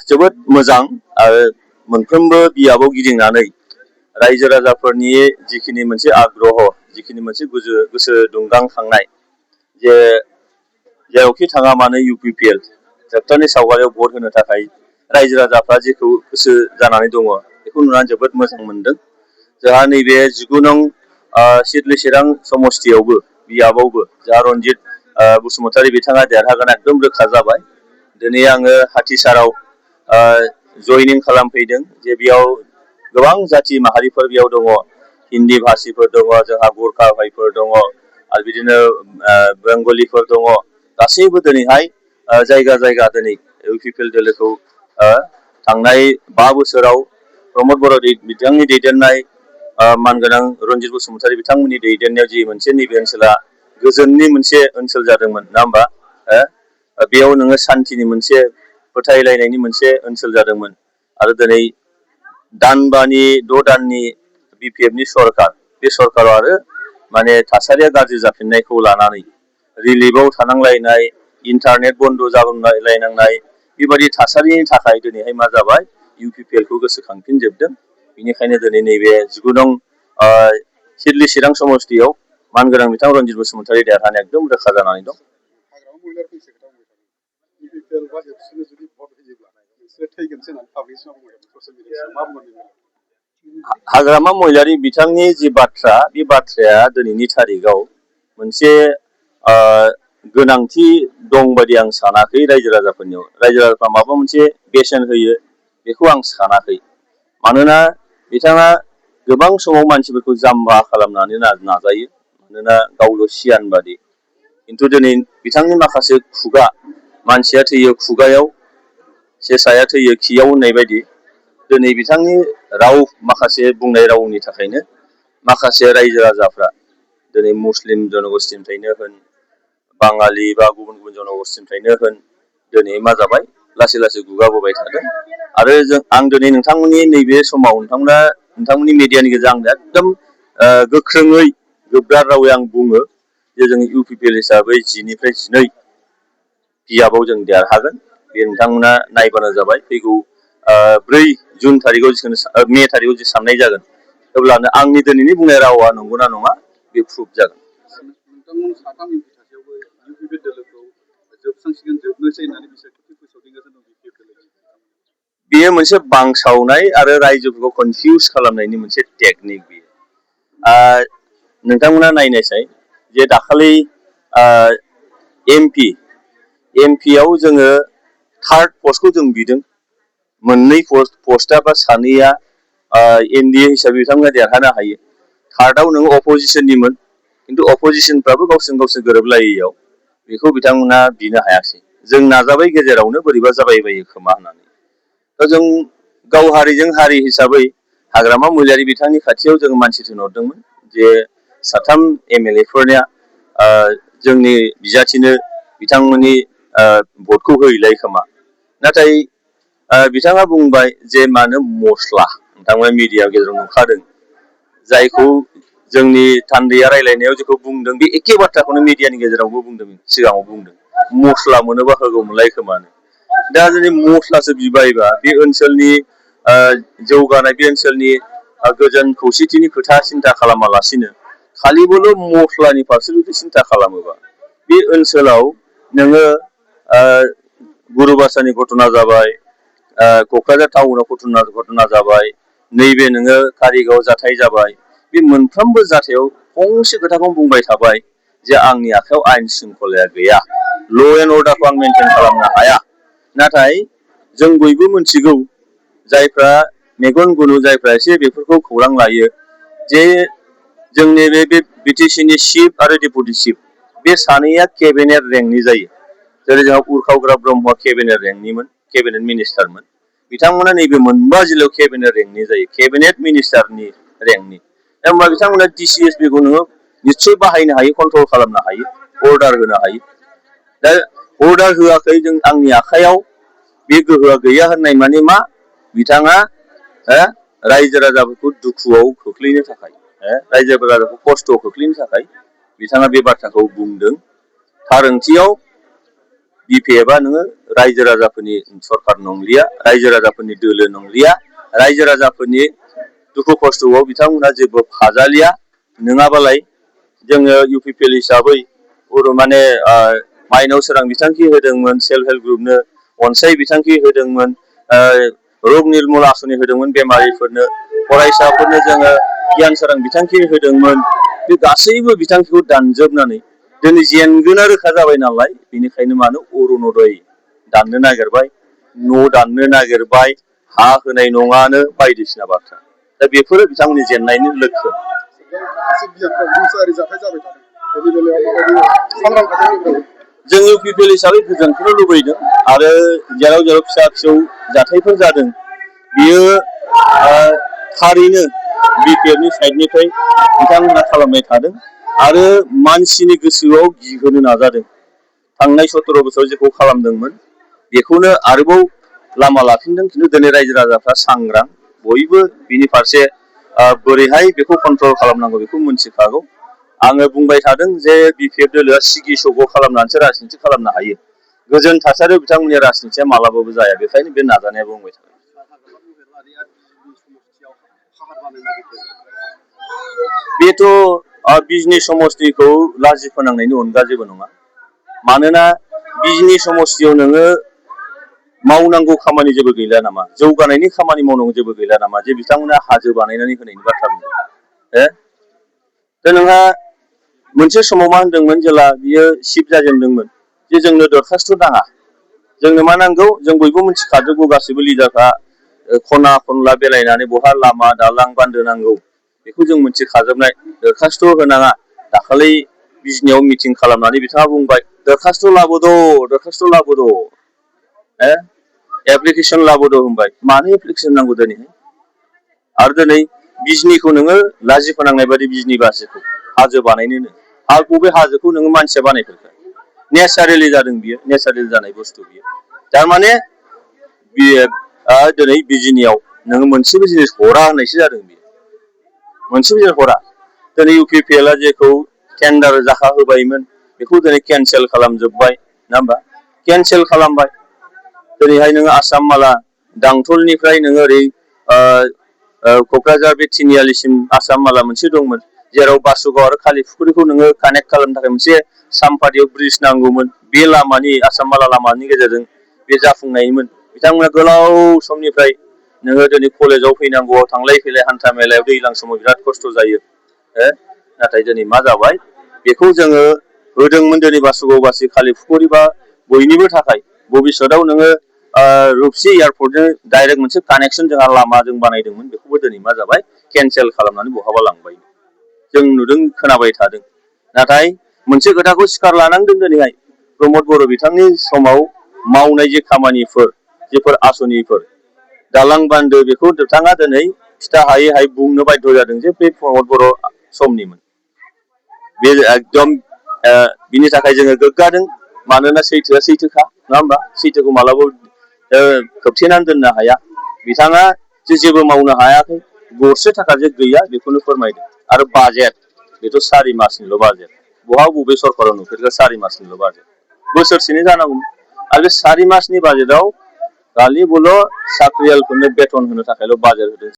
जोबोद मोजां आरो मोनफ्रोमबो बियाबाव गिदिंनानै रायजो राजाफोरनि जिखिनि मोनसे आग्रह जिखिनि मोनसे गोसो दुंगांखांनाय जे जेरावखि थाङा मानो UPPL जोबथारनाय सावगारियाव भट होनो थाखाय रायजो राजाफ्रा जेखौ गोसो जानानै दङ बेखौ नुनानै जोबोद मोजां मोनदों। जोंहा नैबे 19 नं सिडली चिरां समस्तियावबो बियाबावबो जोंहा रनजित बसुमतारी बिथाङा देरहागोन एकदम रोखा जाबाय। दिनै आङो हाथिसाराव जयनिं खालामफैदों जे बेयाव गोबां जाथि माहारिफोर बेयाव दङ, हिन्दी भाषिफोर दङ, जोंहा गुरखा भाइफोर दङ आरो बिदिनो बेंगलिफोर दङ। गासैबो दिनैहाय जायगा जायगा दिनै UPPL दोलोखौ थांनाय 5 बोसोराव प्रमद बर' बिथांनि दैदेननाय मानगोनां रनजित बसुमतारी बिथांमोननि दैदेननायाव जि मोनसे नैबे ओनसोला गोजोननि मोनसे ओनसोल जादोंमोन ना होमबा? बेयाव नोङो शान्तिनि मोनसे फोथायलायनायनि मोनसे ओनसोल जादोंमोन आरो दिनै दानबानि 6 दाननि BPFनि सरकार बे सरकाराव आरो माने थासारिया गाज्रि जाफिननायखौ लानानै रिलिफआव थानांलायनाय इन्टारनेट बन्द जालायनांनाय बेबायदि थासारिनि थाखाय दिनैहाय मा जाबाय UPPLखौ गोसोखांफिनजोबदों। बेनिखायनो दिनै नैबे 19 नं सिडली चिरां समस्तियाव मानगोनां बिथां रनजित बसुमतारी देरहानाया एकदम रोखा जानानै दं। हाग्रामा महिलारी बिथांनि जि बाथ्रा बे बाथ्राया दिनैनि थारिखआव मोनसे गोनांथि दं बायदि आं सानाखै रायजो राजाफोरनियाव। रायजो राजाफ्रा माबा मोनसे बेसेन होयो बेखौ आं सानाखै। मानोना बिथाङा गोबां समाव मानसिफोरखौ जाम्बा खालामनानै नाजायो, मानोना गावल' सियान बादि। खिन्थु दिनै बिथांनि माखासे खुगा मानसिया थैयो खुगायाव सेसाया थैयो खियाव होननाय बायदि दिनै बिथांनि राव माखासे बुंनाय रावनि थाखायनो माखासे रायजो राजाफ्रा दिनै मुस्लिम जनगोष्ठीनिफ्रायनो होन बाङालि बा गुबुन गुबुन जनगोष्ठीनिफ्रायनो होन दिनै मा जाबाय लासै लासै गुगाबोबाय थादों। आरो आं दिनै नोंथांमोननि नैबे समाव नोंथांमोननि मिडियानि गेजेरजों आं एकदम गोख्रोङै गोब्राब रावै आं बुङो जे जों UPPL हिसाबै 10 निफ्राय 12 बियाबाव जों देरहागोन। बे नोंथांमोना नायबानो जाबाय फैगौ 4 जुन तारिखआव मे तारिखआव जि साननाय जागोन अब्लानो आंनि दिनैनि बुंनाय रावा नंगौना नङा बे प्रुफ जागोन। नोंथांमोन साथाम एमपि थासेयावबो UPPL दोलोखौ जोबस्रांसिगोन जोबनोसै होननानै बिसायख'थि फोसावदों। बेयो मोनसे बांसावनाय आरो रायजोफोरखौ कनफिउज खालामनायनि मोनसे टेकनिक बेयो। नोंथांमोना नायनायसाय जे दाखालि एमपियाव जोङो 3rd पस्टखौ जों बिदों। 2 पस्टआ बा 2आ NDA हिसाबै बिथांमोना देरहानो हायो। 3rd नोङो अपोजिशननिमोन खिन्थु अपोजिशनफ्राबो गावसोर गोरोबलायैयाव बेखौ बिथांमोना बिनो हायासै। जों नाजाबाय गेजेरावनो बोरैबा जाबायबायो खोमा होननानै। जों गाव हारिजों हारि हिसाबै हाग्रामा महिलारी बिथांनि खाथियाव जों मानसि थिनहरदोंमोन जे 3 MLA फोरनिया जोंनि बिजाथिनो बिथांमोननि भटखौ होहैलाय खोमा। नाथाय बिथाङा बुंबाय जे मानो मस्ला नोंथांमोना मिडिया गेजेराव नुखादों जायखौ जोंनि थान्दैया रायलायनायाव जेखौ बुंदों बे एखे बाथ्राखौनो मिडियानि गेजेरावबो बुंदों, सिगाङाव बुंदों मस्ला मोनोबा होगौमोनलाय खोमानो। दा जुदि मस्लासो बिबायबा बे ओनसोलनि जौगानाय बे ओनसोलनि गोजोन खौसेथिनि खोथा सिन्था खालामालासिनो खालिबोल' मस्लानि फारसे जुदि सिन्था खालामोबा बे ओनसोलाव नोङो गुरुबासानि घटना जाबाय, क'क्राझार टाउनाव घटना जाबाय, नैबे नोङो कारिगाव जाथाय जाबाय, बे मोनफ्रोमबो जाथायाव फंसे खोथाखौनो बुंबाय थाबाय जे आंनि आखायाव आयेन शृंखलाया गैया, ल' एन्ड अर्डारखौ आं मेनटेन खालामनो हाया। नाथाय जों बयबो मिथिगौ जायफ्रा मेगन गुनु जायफ्रा एसे बेफोरखौ खौरां लायो जे जोंनि बे BTCनि चिफ आरो डेपुटि चिफ बे सानैया केबिनेट रेंकनि जायो। जेरै जोंहा उर्खावग्रा ब्रह्मआ केबिनेट रेंकनिमोन, केबिनेट मिनिस्टारमोन। बिथांमोना नैबे 4 जिल्लायाव केबिनेट रेंकनि जायो, केबिनेट मिनिस्टारनि रेंकनि। होमबा बिथांमोना DCSPखौ नोङो निस्सय बाहायनो हायो, कन्ट्रल खालामनो हायो, अर्डार होनो हायो। दा अर्डार होआखै जों आंनि आखायाव बे गोहोआ गैया होननाय माने मा बिथाङा रायजो राजाफोरखौ दुखुआव खोख्लैनो थाखाय रायजो राजाखौ खस्थ'आव खोख्लैनो थाखाय बिथाङा बे बाथ्राखौ बुंदों। थार ओंथियाव बिपिएफआ नोङो रायजो राजाफोरनि सरखार नंलिया, रायजो राजाफोरनि दोलो नंलिया, रायजो राजाफोरनि दुखु खस्थ'आव बिथांमोनहा जेबो फाजालिया। नङाबालाय जोङो इउपिपिएल हिसाबै माने माइनाव सोरां बिथांखि होदोंमोन सेल्फ हेल्प ग्रुपनो, अनसाय बिथांखि होदोंमोन, रग निर्मुल आसनि होदोंमोन बेमारिफोरनो, फरायसाफोरनो जोङो गियान सोरां बिथांखि होदोंमोन। बे गासैबो बिथांखिखौ दानजोबनानै दिनै जेनगोना रोखा जाबाय नालाय, बेनिखायनो मानो अरुनदय दाननो नागिरबाय, न' दाननो नागिरबाय, हा होनाय नङानो बायदिसिना बाथ्रा। दा बेफोरो बिथांमोननि जेननायनि लक्षण। जों इउपिपिएल हिसाबै गोजोनखौनो लुबैदों आरो जेराव जेराव फिसा फिसौ जाथायफोर जादों बियो थारैनो बिपिएफनि साइडनिफ्राय बिथांमोना खालामबाय थादों आरो मानसिनि गोसोआव गिहोनो नाजादों। थांनाय 17 बोसोराव जेखौ खालामदोंमोन बेखौनो आरोबाव लामा लाफिनदों। खिन्थु दिनै रायजो राजाफ्रा सांग्रां, बयबो बिनि फारसे बोरैहाय बेखौ कन्ट्रल खालामनांगौ बेखौ मिन्थिखागौ। आङो बुंबाय थादों जे बिपिएफ दोलोआ सिगि सग' खालामनानैसो राजनिति खालामनो हायो। गोजोन थासारियाव बिथांमोननि राजनितिया मालाबाबो जाया, बेखायनो बे नाजानाया बुंबाय थादों। बेथ' बिजनि समष्टिखौ लाजि फोनांनायनि अनगा जेबो नङा। मानोना बिजनि समष्टियाव नोङो मावनांगौ खामानि जेबो गैला नामा, जौगानायनि खामानि मावनांगौ जेबो गैला नामा जे बिथांमोना हाजो बानायनानै होनायनि बाथ्रा बुंदों। दा नोंहा मोनसे समाव मा होनदोंमोन जेला बियो सिफ जाजेनदोंमोन जे जोंनो दरखास्थ' नाङा, जोंनो मा नांगौ जों बयबो मिथिखाजोबगौ, गासैबो लिडारफ्रा खना खनला बेलायनानै बहा लामा दालां बान्दो नांगौ बेखौ जों मिथिखाजोबनाय। दरखास्थ' होनाङा। दाखालि बिजनियाव मिटिं खालामनानै बिथाङा बुंबाय दरखास्थ' लाबोद' दरखास्थ' लाबोद', एप्लिकेसन लाबोद' होनबाय। मानो एप्लिकेसन नांगौ दिनैहाय? आरो दिनै बिजनिखौ नोङो लाजि फोनांनाय बायदि बिजनि बासिखौ हाजो बानायनोनो, आरो बबे हाजोखौ नोङो मानसिया बानायफेरखो? नेचारेलि जादों बियो, नेचारेल जानाय बुस्थु बियो। थारमाने बियो दिनै बिजनियाव नोङो मोनसेबो जिनिस हरा होननायसो जादों बियो, मोनसेबो जिनिस हरा। दिनै इउपिपिएलआ जेखौ टेन्डार जाखा होबायमोन बेखौ दिनै केन्सेल खालामजोब्बाय, नङा होमबा? केन्सेल खालामबाय। दिनैहाय नोङो आसाम माला दांथलनिफ्राय नोङो ओरै क'क्राझार बे तिनिआलिसिम आसाम माला मोनसे दंमोन, जेराव बासुगाव आरो कालिफुख्रिखौ नोङो कानेक्ट खालामनो थाखाय मोनसे सामफादियाव ब्रिज नांगौमोन। बे लामानि आसाम माला लामानि गेजेरजों बे जाफुंनायमोन। बिथांमोना गोलाव समनिफ्राय नोङो दिनै कलेजाव फैनांगौआव थांलाय फैलाय हान्था मेलायाव दैज्लां समाव बिराद खस्थ' जायो। नाथाय दिनै मा जाबाय, बेखौ जोङो होदोंमोन दिनै बासुगावबासि कालिफुख्रि बा बयनिबो थाखाय। भबिष्यतआव नोङो रुपसि एयारपर्टजों डाइरेक्ट मोनसे कानेक्सन जोंहा लामा जों बानायदोंमोन, बेखौबो दिनै मा जाबाय केन्सेल खालामनानै बहाबा लांबाय। जों नुदों, खोनाबाय थादों। नाथाय मोनसे खोथाखौ सिखार लानांदों दिनैहाय प्रमद बर' बिथांनि समाव मावनाय जे खामानिफोर, जेफोर आसनिफोर, दालां बान्दो, बेखौ बिथाङा दिनै खिथा हायै हायै बुंनो बाध्य जादों जे बे प्रमद बर' समनिमोन। बे एकदम बिनि थाखाय जोङो गोग्गादों। मानोना सैथोआ सैथोखा, नङा होमबा? सैथोखौ मालाबाबो खोबथेनानै दोननो हाया। बिथाङा जे जेबो मावनो हायाखै, गरसे थाखा जे गैया बेखौनो फोरमायदों। आरो बाजेट, बेथ' 4 मासनिल' बाजेट। बबे सरकाराव नुफेरखो 4 मासनिल' बाजेट? बोसोरसेनि जानांगौमोन। आरो बे 4 मासनि बाजेटाव खालि बल' साख्रियालफोरनो बेथन होनो थाखायल' बाजेट होदों।